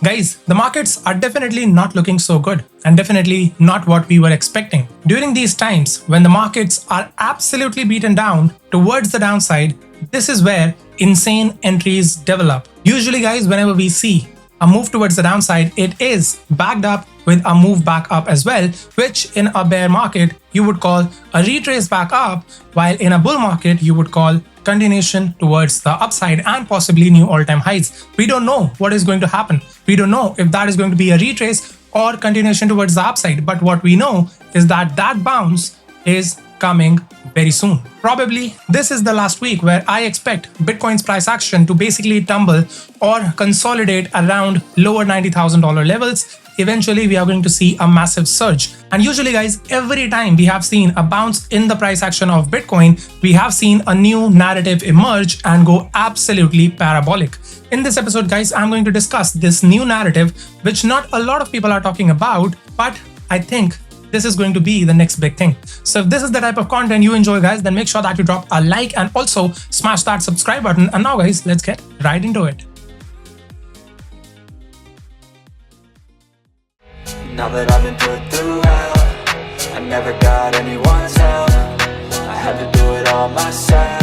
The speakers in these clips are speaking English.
Guys, the markets are definitely not looking so good and definitely not what we were expecting. During these times when the markets are absolutely beaten down towards the downside, this is where insane entries develop. Usually guys, whenever we see a move towards the downside, it is backed up with a move back up as well, which in a bear market you would call a retrace back up, while in a bull market you would call continuation towards the upside and possibly new all-time highs. We don't know what is going to happen. We don't know if that is going to be a retrace or continuation towards the upside, but what we know is that that bounce is coming very soon. Probably this is the last week where I expect Bitcoin's price action to basically tumble or consolidate around lower $90,000 levels. Eventually we are going to see a massive surge. And usually guys, every time we have seen a bounce in the price action of Bitcoin, we have seen a new narrative emerge and go absolutely parabolic. In this episode guys, I'm going to discuss this new narrative, which not a lot of people are talking about, but I think this is going to be the next big thing. So if this is the type of content you enjoy guys, then make sure that you drop a like and also smash that subscribe button. And now guys, let's get right into it. Now that I've been put through hell, I never got anyone's help. I had to do it all myself.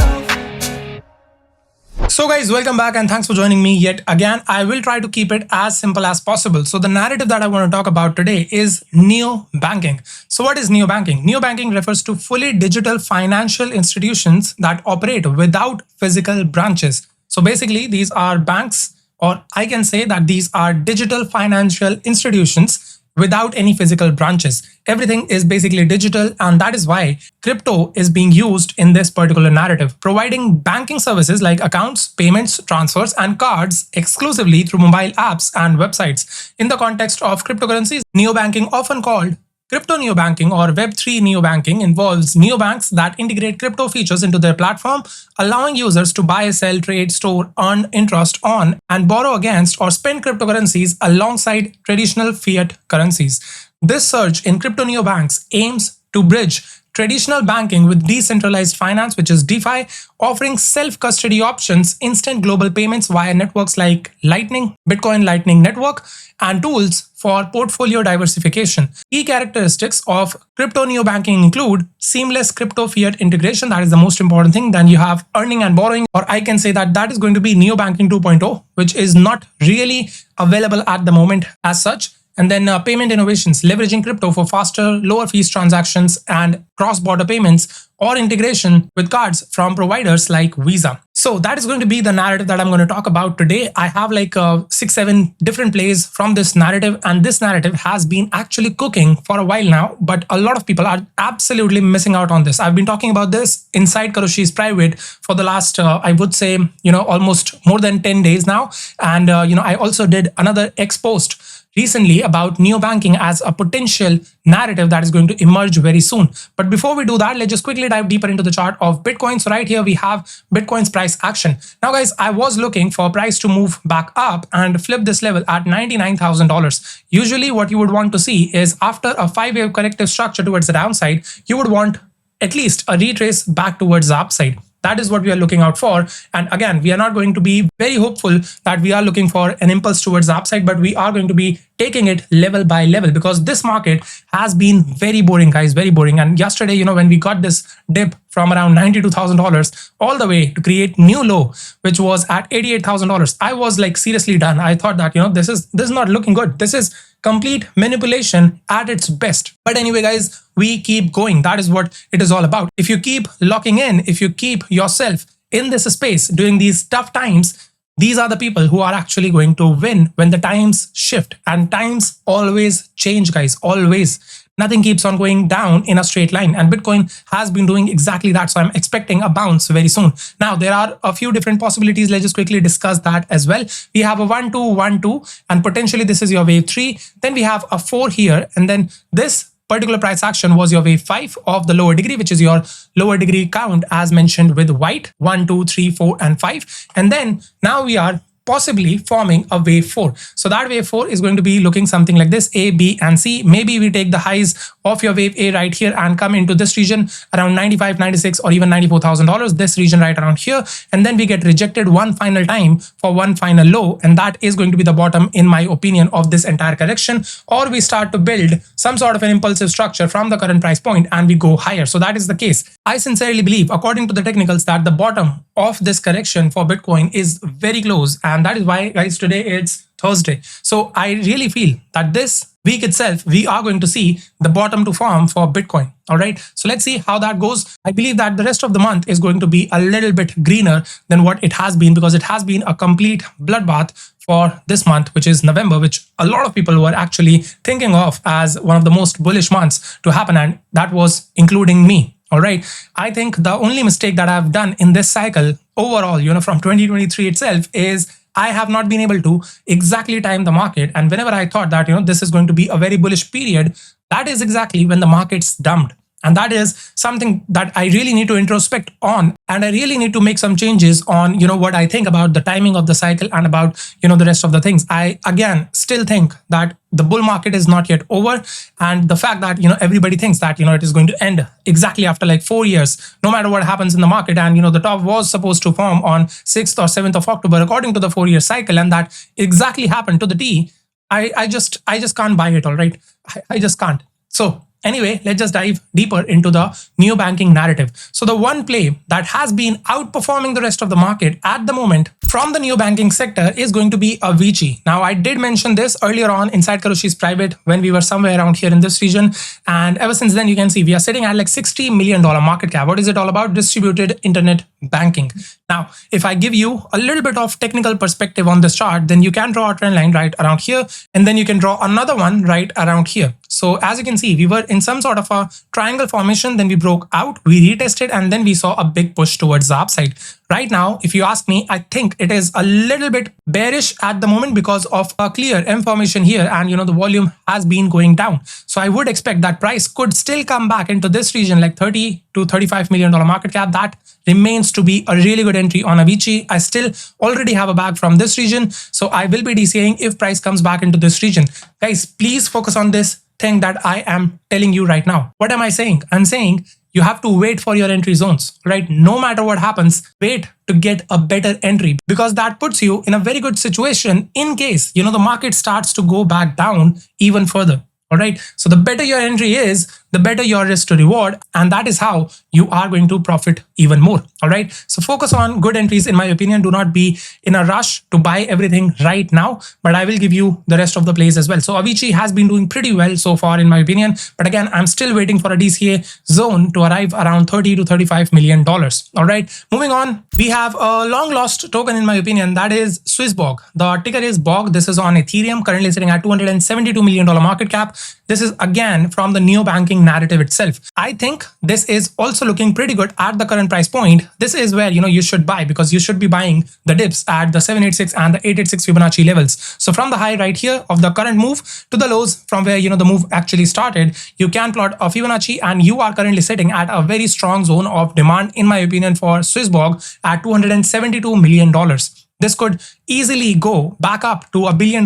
So guys, welcome back and thanks for joining me yet again. I will try to keep it as simple as possible. So the narrative that I want to talk about today is neobanking. So what is neobanking? Neobanking refers to fully digital financial institutions that operate without physical branches. So basically these are banks, or I can say that these are digital financial institutions without any physical branches. Everything is basically digital, and that is why crypto is being used in this particular narrative, providing banking services like accounts, payments, transfers, and cards exclusively through mobile apps and websites. In the context of cryptocurrencies, neobanking, often called crypto neobanking or Web3 neobanking, involves neobanks that integrate crypto features into their platform, allowing users to buy, sell, trade, store, earn interest on, and borrow against or spend cryptocurrencies alongside traditional fiat currencies. This surge in crypto neobanks aims to bridge traditional banking with decentralized finance, which is DeFi, offering self-custody options, instant global payments via networks like Lightning, Bitcoin Lightning Network, and tools for portfolio diversification. Key characteristics of crypto neobanking include seamless crypto fiat integration. That is the most important thing. Then you have earning and borrowing, or I can say that that is going to be neobanking 2.0, which is not really available at the moment as such. And then payment innovations, leveraging crypto for faster, lower fees transactions and cross-border payments, or integration with cards from providers like Visa. So that is going to be the narrative that I'm going to talk about today. I have like 6-7 different plays from this narrative, and this narrative has been actually cooking for a while now, but a lot of people are absolutely missing out on this. I've been talking about this inside Karoshi's private for the last, I would say, almost more than 10 days now. And, I also did another X post recently about neobanking as a potential narrative that is going to emerge very soon. But before we do that, let's just quickly dive deeper into the chart of Bitcoin. So right here we have Bitcoin's price action. Now guys, I was looking for price to move back up and flip this level at $99,000. Usually what you would want to see is after a 5-wave corrective structure towards the downside, you would want at least a retrace back towards the upside. That is what we are looking out for. And again, we are not going to be very hopeful that we are looking for an impulse towards the upside, but we are going to be taking it level by level, because this market has been very boring, guys, very boring. And yesterday, when we got this dip from around $92,000 all the way to create new low, which was at $88,000, I was like seriously done. I thought that, this is not looking good. This is complete manipulation at its best. But anyway, guys, we keep going. That is what it is all about. If you keep locking in, if you keep yourself in this space during these tough times, these are the people who are actually going to win when the times shift. And times always change, guys, always. Nothing keeps on going down in a straight line, and Bitcoin has been doing exactly that. So I'm expecting a bounce very soon. Now, there are a few different possibilities. Let's just quickly discuss that as well. We have a 1, 2, 1, 2, and potentially this is your wave 3. Then we have a 4 here, and then this particular price action was your wave 5 of the lower degree, which is your lower degree count as mentioned with white, 1, 2, 3, 4, and 5. And then now we are possibly forming a wave 4. So that wave 4 is going to be looking something like this: A, B, and C. Maybe we take the highs of your wave A right here and come into this region around 95, 96, or even $94,000, this region right around here. And then we get rejected one final time for one final low. And that is going to be the bottom, in my opinion, of this entire correction. Or we start to build some sort of an impulsive structure from the current price point and we go higher. So that is the case. I sincerely believe, according to the technicals, that the bottom of this correction for Bitcoin is very close. And that is why, guys, today it's Thursday. So I really feel that this week itself, we are going to see the bottom to form for Bitcoin. All right. So let's see how that goes. I believe that the rest of the month is going to be a little bit greener than what it has been, because it has been a complete bloodbath for this month, which is November, which a lot of people were actually thinking of as one of the most bullish months to happen. And that was including me. All right. I think the only mistake that I've done in this cycle overall, from 2023 itself, is I have not been able to exactly time the market. And whenever I thought that, this is going to be a very bullish period, that is exactly when the market's dumped. And that is something that I really need to introspect on. And I really need to make some changes on, what I think about the timing of the cycle and about, the rest of the things. I, again, still think that the bull market is not yet over. And the fact that, everybody thinks that, it is going to end exactly after like 4 years, no matter what happens in the market. And, the top was supposed to form on 6th or 7th of October, according to the 4-year cycle. And that exactly happened to the T. I just can't buy it. All right. I just can't. So anyway, let's just dive deeper into the neobanking narrative. So the one play that has been outperforming the rest of the market at the moment from the neobanking sector is going to be Avici. Now, I did mention this earlier on inside Karushi's private when we were somewhere around here in this region. And ever since then, you can see we are sitting at like $60 million market cap. What is it all about? Distributed internet banking. Now, if I give you a little bit of technical perspective on this chart, then you can draw a trend line right around here. And then you can draw another one right around here. So as you can see, we were in some sort of a triangle formation, then we broke out, we retested, and then we saw a big push towards the upside. Right now, if you ask me, I think it is a little bit bearish at the moment because of a clear M formation here, and the volume has been going down. So I would expect that price could still come back into this region, like $30 to $35 million market cap. That remains to be a really good entry on Avici. I still already have a bag from this region, so I will be DCAing if price comes back into this region. Guys, please focus on this thing that I am telling you right now. What am I saying? I'm saying you have to wait for your entry zones, right? No matter what happens, wait to get a better entry, because that puts you in a very good situation in case, the market starts to go back down even further. All right. So the better your entry is, the better your risk to reward. And that is how you are going to profit even more. All right. So focus on good entries, in my opinion. Do not be in a rush to buy everything right now, but I will give you the rest of the plays as well. So Avici has been doing pretty well so far, in my opinion. But again, I'm still waiting for a DCA zone to arrive around $30 to $35 million. All right. Moving on, we have a long lost token, in my opinion. That is Swissborg. The ticker is BOG. This is on Ethereum, currently sitting at $272 million market cap. This is again from the neobanking narrative itself. I think this is also looking pretty good at the current price point. This is where you should buy, because you should be buying the dips at the 786 and the 886 Fibonacci levels. So from the high right here of the current move to the lows from where the move actually started, you can plot a Fibonacci, and you are currently sitting at a very strong zone of demand, in my opinion, for Swissborg at $272 million. This could easily go back up to $1 billion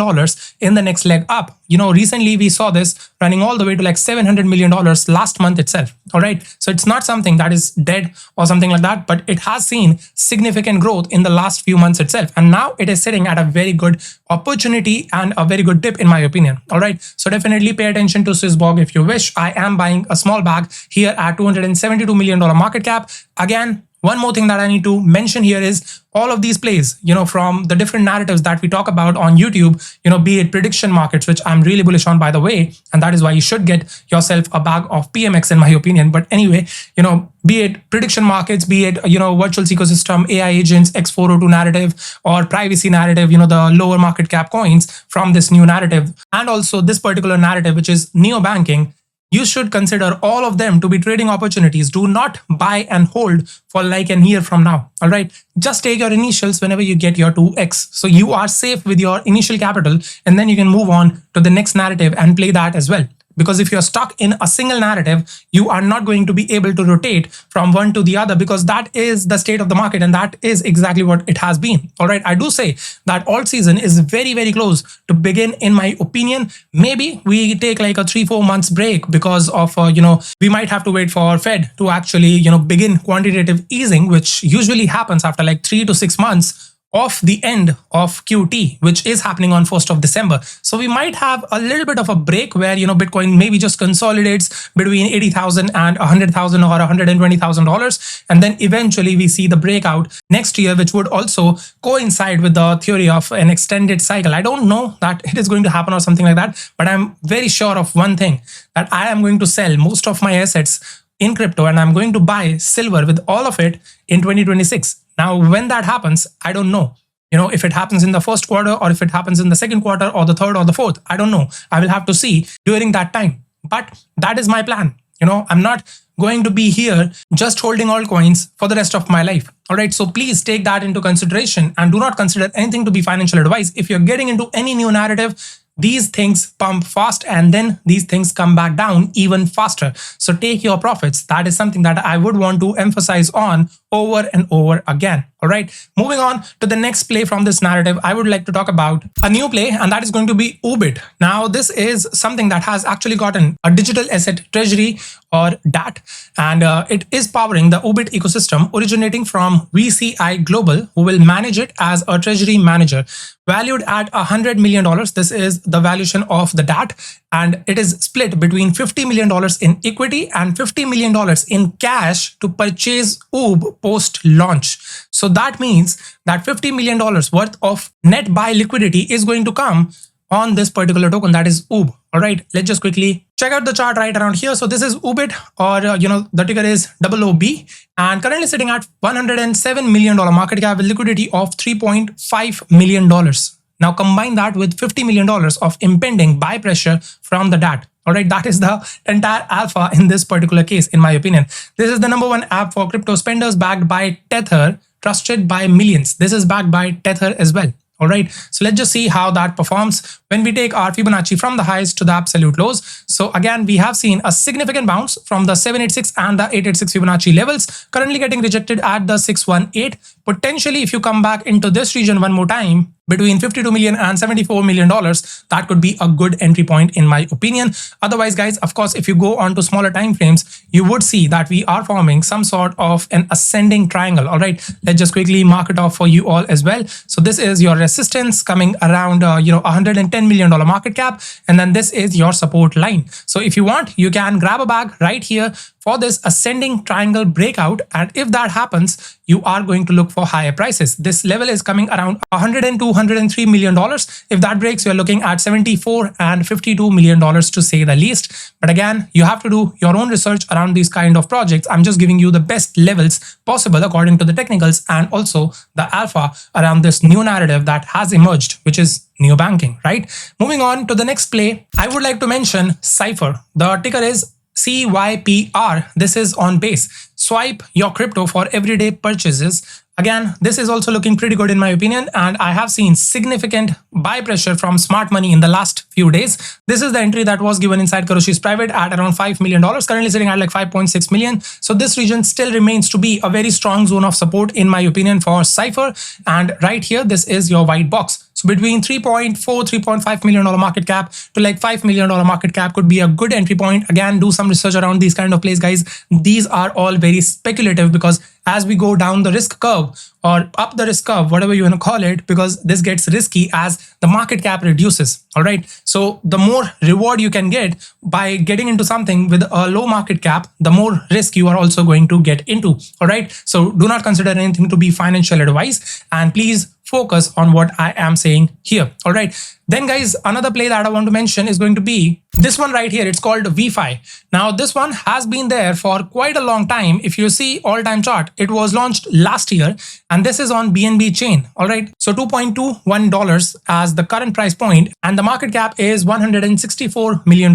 in the next leg up. Recently we saw this running all the way to like $700 million last month itself. All right. So it's not something that is dead or something like that, but it has seen significant growth in the last few months itself. And now it is sitting at a very good opportunity and a very good dip, in my opinion. All right. So definitely pay attention to Swissborg if you wish. I am buying a small bag here at $272 million market cap. Again, one more thing that I need to mention here is all of these plays, from the different narratives that we talk about on YouTube, be it prediction markets, which I'm really bullish on, by the way, and that is why you should get yourself a bag of PMX, in my opinion. But anyway, be it prediction markets, be it, virtual ecosystem, AI agents, X402 narrative, or privacy narrative, the lower market cap coins from this new narrative, and also this particular narrative, which is neobanking. You should consider all of them to be trading opportunities. Do not buy and hold for like a year from now. All right. Just take your initials whenever you get your 2x. So you are safe with your initial capital, and then you can move on to the next narrative and play that as well. because if you're stuck in a single narrative, you are not going to be able to rotate from one to the other, because that is the state of the market and that is exactly what it has been. All right, I do say that alt season is very, very close to begin in my opinion. Maybe we take like a 3-4 months break because of we might have to wait for Fed to actually begin quantitative easing, which usually happens after like 3 to 6 months of the end of QT, which is happening on 1st of December. So we might have a little bit of a break where, Bitcoin maybe just consolidates between 80,000 and 100,000 or $120,000. And then eventually we see the breakout next year, which would also coincide with the theory of an extended cycle. I don't know that it is going to happen or something like that, but I'm very sure of one thing, that I am going to sell most of my assets in crypto and I'm going to buy silver with all of it in 2026. Now, when that happens, I don't know. If it happens in the first quarter or if it happens in the second quarter or the third or the fourth, I don't know. I will have to see during that time. But that is my plan. I'm not going to be here just holding altcoins for the rest of my life. All right. So please take that into consideration and do not consider anything to be financial advice. If you're getting into any new narrative, these things pump fast and then these things come back down even faster. So take your profits. That is something that I would want to emphasize on over and over again. All right. Moving on to the next play from this narrative, I would like to talk about a new play, and that is going to be Uobit. Now, this is something that has actually gotten a digital asset treasury or DAT, and it is powering the Uobit ecosystem originating from VCI Global, who will manage it as a treasury manager. Valued at $100 million. This is the valuation of the DAT, and it is split between $50 million in equity and $50 million in cash to purchase Oob post-launch. So that means that $50 million worth of net buy liquidity is going to come on this particular token, that is Oob. All right, let's just quickly check out the chart right around here. So this is Uobit, or the ticker is OOB, and currently sitting at $107 million market cap with liquidity of $3.5 million. Now combine that with $50 million of impending buy pressure from the DAT. All right, that is the entire alpha in this particular case, in my opinion. This is the #1 app for crypto spenders, backed by Tether, trusted by millions. This is backed by Tether as well. All right, so let's just see how that performs when we take our Fibonacci from the highs to the absolute lows. So again, we have seen a significant bounce from the 786 and the 886 Fibonacci levels, currently getting rejected at the 618. Potentially, if you come back into this region one more time, between $52 million and $74 million, that could be a good entry point in my opinion. Otherwise, guys, of course, if you go on to smaller time frames, you would see that we are forming some sort of an ascending triangle. All right, let's just quickly mark it off for you all as well. So this is your resistance coming around $110 million market cap, and then this is your support line. So if you want, you can grab a bag right here for this ascending triangle breakout, and if that happens, you are going to look for higher prices. This level is coming around $103 million. If that breaks, you're looking at $74 and $52 million to say the least. But again, you have to do your own research around these kind of projects. I'm just giving you the best levels possible according to the technicals and also the alpha around this new narrative that has emerged, which is neobanking, right? Moving on to the next play, I would like to mention Cipher. The ticker is CYPR. This is on base. Swipe your crypto for everyday purchases. Again, this is also looking pretty good in my opinion, and I have seen significant buy pressure from smart money in the last few days. This is the entry that was given inside Karoshi's private at around $5 million, currently sitting at like 5.6 million. So this region still remains to be a very strong zone of support in my opinion for Cipher. And right here, this is your white box. So between $3.5 million market cap to like $5 million market cap could be a good entry point. Again, do some research around these kind of plays, guys. These are all very speculative, because as we go down the risk curve or up the risk curve, whatever you want to call it, because this gets risky as the market cap reduces. All right. So the more reward you can get by getting into something with a low market cap, the more risk you are also going to get into. All right. So do not consider anything to be financial advice, and please focus on what I am saying here. All right. Then guys, another play that I want to mention is going to be this one right here. It's called WeFi. Now this one has been there for quite a long time. If you see all-time chart, it was launched last year, and this is on BNB chain. All right. So $2.21 as the current price point, and the market cap is $164 million,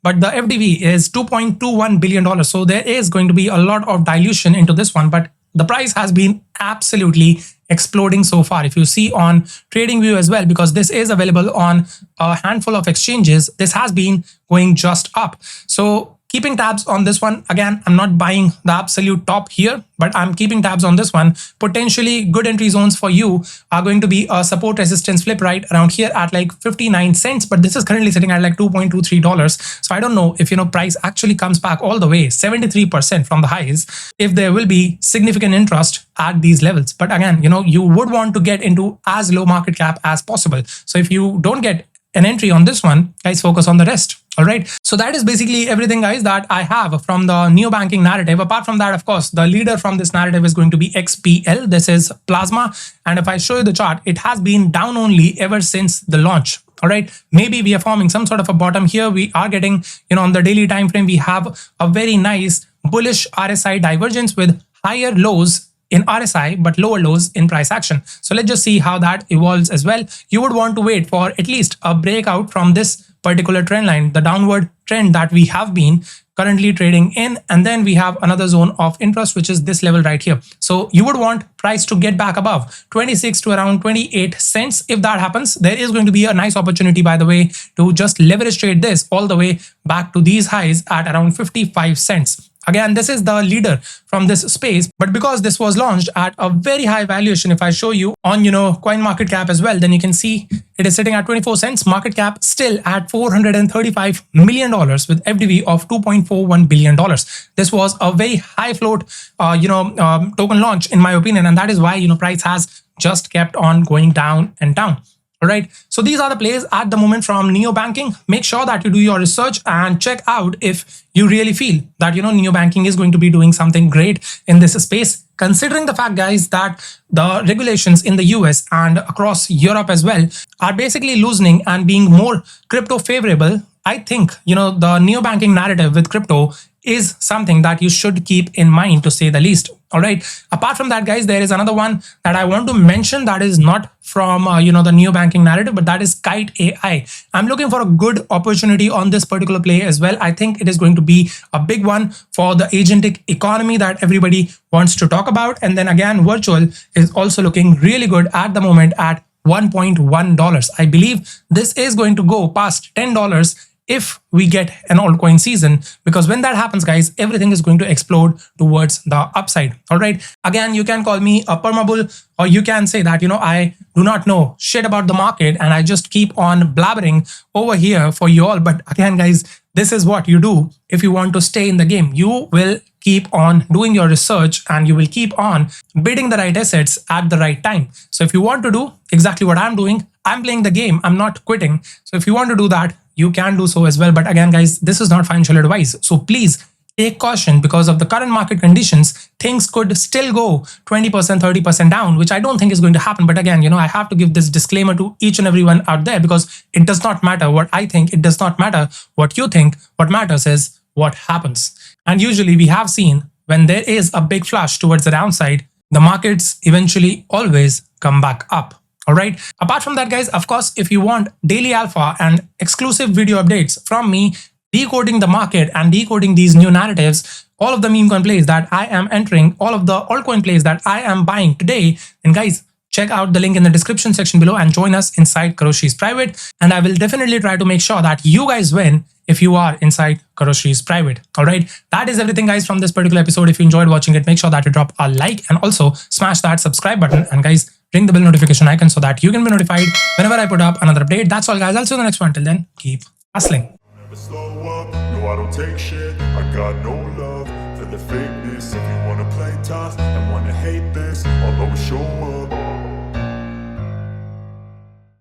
but the FDV is $2.21 billion. So there is going to be a lot of dilution into this one, but the price has been absolutely exploding so far. If you see on TradingView as well, because this is available on a handful of exchanges, this has been going just up. So keeping tabs on this one. Again, I'm not buying the absolute top here, but I'm keeping tabs on this one. Potentially good entry zones for you are going to be a support resistance flip right around here at like 59 cents, but this is currently sitting at like $2.23. So I don't know if, price actually comes back all the way 73% from the highs, if there will be significant interest at these levels. But again, you would want to get into as low market cap as possible. So if you don't get an entry on this one, guys, focus on the rest. All right. So that is basically everything, guys, that I have from the neobanking narrative. Apart from that, of course, the leader from this narrative is going to be XPL. This is Plasma. And if I show you the chart, it has been down only ever since the launch. All right. Maybe we are forming some sort of a bottom here. We are getting, on the daily time frame, we have a very nice bullish RSI divergence with higher lows in RSI, but lower lows in price action. So let's just see how that evolves as well. You would want to wait for at least a breakout from this particular trend line, the downward trend that we have been currently trading in. And then we have another zone of interest, which is this level right here. So you would want price to get back above 26 to around 28 cents. If that happens, there is going to be a nice opportunity, by the way, to just leverage trade this all the way back to these highs at around 55 cents. Again, this is the leader from this space, but because this was launched at a very high valuation, if I show you on, CoinMarketCap as well, then you can see it is sitting at 24 cents, market cap still at $435 million with FDV of $2.41 billion. This was a very high float, token launch, in my opinion, and that is why, price has just kept on going down and down. All right. So these are the plays at the moment from neobanking. Make sure that you do your research and check out if you really feel that, neobanking is going to be doing something great in this space, considering the fact, guys, that the regulations in the US and across Europe as well are basically loosening and being more crypto favorable. I think, the neobanking narrative with crypto is something that you should keep in mind, to say the least. All right. Apart from that, guys, there is another one that I want to mention that is not from, the neobanking narrative, but that is Kite AI. I'm looking for a good opportunity on this particular play as well. I think it is going to be a big one for the agentic economy that everybody wants to talk about. And then again, virtual is also looking really good at the moment at $1.1. I believe this is going to go past $10 if we get an altcoin season, because when that happens, guys, everything is going to explode towards the upside. All right. Again, you can call me a permabull, or you can say that, I do not know shit about the market and I just keep on blabbering over here for you all. But again, guys, this is what you do if you want to stay in the game. You will keep on doing your research and you will keep on bidding the right assets at the right time. So if you want to do exactly what I'm doing, I'm playing the game, I'm not quitting. So if you want to do that, you can do so as well. But again, guys, this is not financial advice. So please take caution, because of the current market conditions, things could still go 20%, 30% down, which I don't think is going to happen. But again, I have to give this disclaimer to each and everyone out there, because it does not matter what I think. It does not matter what you think. What matters is what happens. And usually we have seen when there is a big flush towards the downside, the markets eventually always come back up. All right. Apart from that, guys, of course, if you want daily alpha and exclusive video updates from me, decoding the market and decoding these new narratives, all of the meme coin plays that I am entering, all of the altcoin plays that I am buying today, then guys, check out the link in the description section below and join us inside Kāroshi's private. And I will definitely try to make sure that you guys win if you are inside Kāroshi's private. All right. That is everything, guys, from this particular episode. If you enjoyed watching it, make sure that you drop a like and also smash that subscribe button. And guys, ring the bell notification icon so that you can be notified whenever I put up another update. That's all, guys. I'll see you in the next one. Till then, keep hustling. Never slow up, no, I don't take shit. I got no love for the fakeness. If you wanna play tough and wanna hate this, I'll always show up.